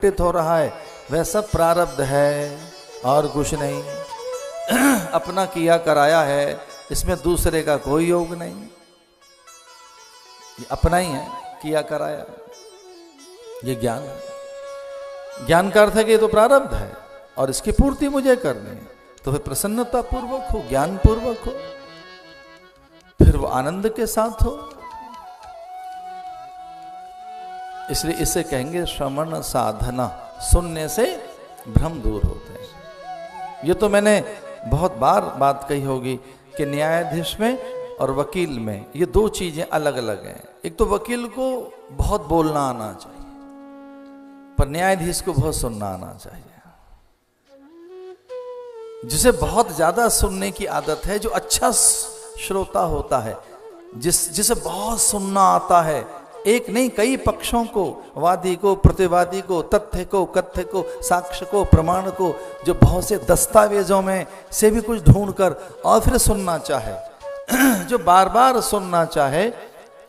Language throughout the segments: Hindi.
हो रहा है वह सब प्रारब्ध है और कुछ नहीं। अपना किया कराया है, इसमें दूसरे का कोई योग नहीं, ये अपना ही है किया कराया। ये ज्ञान, ज्ञान का अर्थ है कि ये तो प्रारब्ध है और इसकी पूर्ति मुझे करनी है, तो फिर प्रसन्नता पूर्वक हो, ज्ञान पूर्वक हो, फिर वो आनंद के साथ हो। इसलिए इसे कहेंगे श्रवण साधना। सुनने से भ्रम दूर होते हैं। ये तो मैंने बहुत बार बात कही होगी कि न्यायाधीश में और वकील में ये दो चीजें अलग अलग हैं। एक तो वकील को बहुत बोलना आना चाहिए, पर न्यायाधीश को बहुत सुनना आना चाहिए। जिसे बहुत ज्यादा सुनने की आदत है, जो अच्छा श्रोता होता है, जिसे बहुत सुनना आता है, एक नहीं कई पक्षों को, वादी को, प्रतिवादी को, तथ्य को, कथ्य को, साक्ष्य को, प्रमाण को, जो बहुत से दस्तावेजों में से भी कुछ ढूंढकर और फिर सुनना चाहे, जो बार बार सुनना चाहे,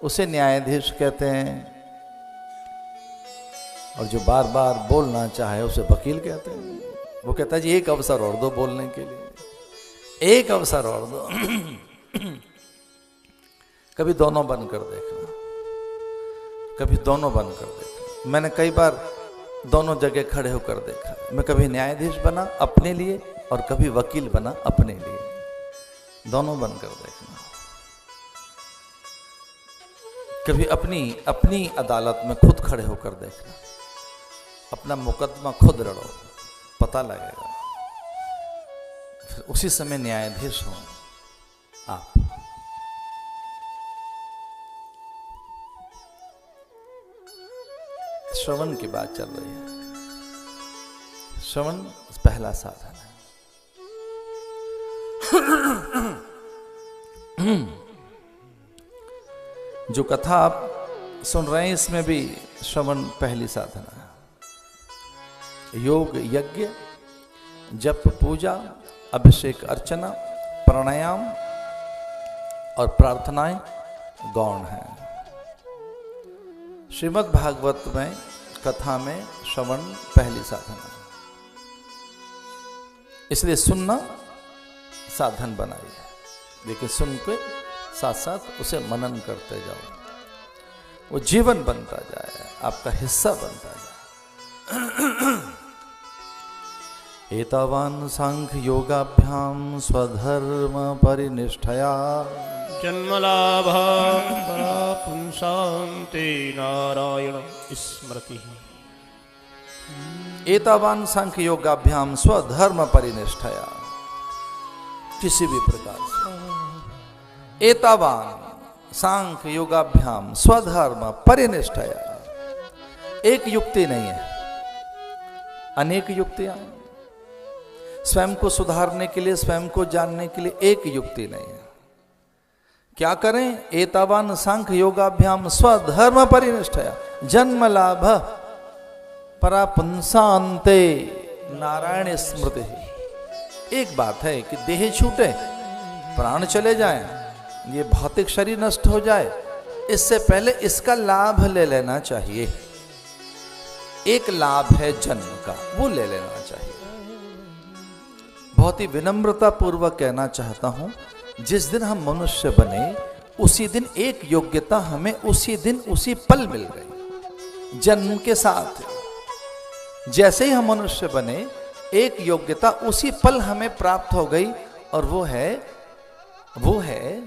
उसे न्यायाधीश कहते हैं। और जो बार बार बोलना चाहे उसे वकील कहते हैं। वो कहता है जी एक अवसर और दो बोलने के लिए, एक अवसर और दो। कभी दोनों बंद कर देखना, कभी दोनों बंद कर देखना। मैंने कई बार दोनों जगह खड़े होकर देखा। मैं कभी न्यायाधीश बना अपने लिए और कभी वकील बना अपने लिए। दोनों बंद कर देखना। कभी अपनी अदालत में खुद खड़े होकर देखना, अपना मुकदमा खुद लड़ो, पता लगेगा। फिर उसी समय न्यायाधीश हो आप। श्रवण की बात चल रही है। श्रवण पहला साधन है। जो कथा आप सुन रहे हैं इसमें भी श्रवण पहली साधना है। योग यज्ञ, जप पूजा, अभिषेक अर्चना, प्राणायाम और प्रार्थनाएं गौण हैं। श्रीमद् भागवत में कथा में श्रवण पहली साधना है। इसलिए सुनना साधन बनाइए, लेकिन सुन के साथ साथ उसे मनन करते जाओ, वो जीवन बनता जाए, आपका हिस्सा बनता जाए। एतावान सांख्य योगाभ्याम स्वधर्म परिनिष्ठया जन्मलाभ पुंसान्ते नारायण स्मृति। एतावान सांख्य योगाभ्याम स्वधर्म परिनिष्ठया, किसी भी प्रकार से एतावान सांख्य योगाभ्याम स्वधर्म परिनिष्ठया। एक युक्ति नहीं है, अनेक युक्तियां हैं। स्वयं को सुधारने के लिए, स्वयं को जानने के लिए एक युक्ति नहीं है। क्या करें? एतावान सांख्य योगाभ्याम स्वधर्म परिनिष्ठया जन्म लाभ परापुंसान्ते नारायण स्मृति। एक बात है कि देह छूटे, प्राण चले जाएं, ये भौतिक शरीर नष्ट हो जाए, इससे पहले इसका लाभ ले लेना चाहिए। एक लाभ है जन्म का, वो ले लेना चाहिए। बहुत ही विनम्रता पूर्वक कहना चाहता हूं, जिस दिन हम मनुष्य बने उसी दिन एक योग्यता हमें उसी दिन उसी पल मिल गई, जन्म के साथ। जैसे ही हम मनुष्य बने एक योग्यता उसी पल हमें प्राप्त हो गई, और वो है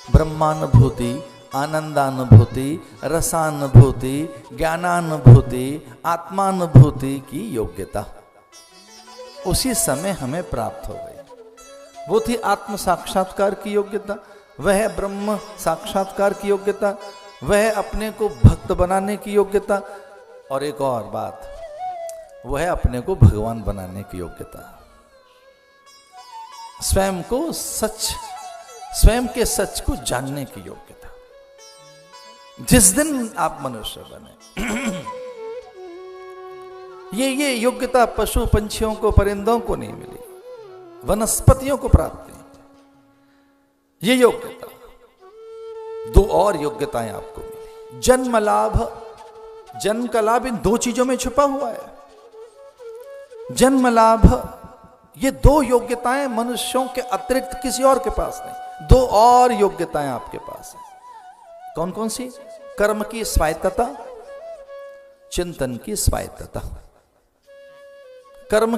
ब्रह्मानुभूति, आनंदानुभूति, रसानुभूति, ज्ञानानुभूति, आत्मानुभूति की योग्यता उसी समय हमें प्राप्त हो गई। वो थी आत्म साक्षात्कार की योग्यता, वह है ब्रह्म साक्षात्कार की योग्यता, वह है अपने को भक्त बनाने की योग्यता, और एक और बात, वह है अपने को भगवान बनाने की योग्यता। स्वयं को सच, स्वयं के सच को जानने की योग्यता। जिस दिन आप मनुष्य बने, ये योग्यता पशु पंछियों को, परिंदों को नहीं मिली, वनस्पतियों को प्राप्त नहीं। ये योग्यता, दो और योग्यताएं आपको मिली। जन्म लाभ, जन्म का लाभ इन दो चीजों में छुपा हुआ है। जन्म लाभ, ये दो योग्यताएं मनुष्यों के अतिरिक्त किसी और के पास नहीं। दो और योग्यताएं आपके पास हैं। कौन कौन सी? कर्म की स्वायत्तता, चिंतन की स्वायत्तता। कर्म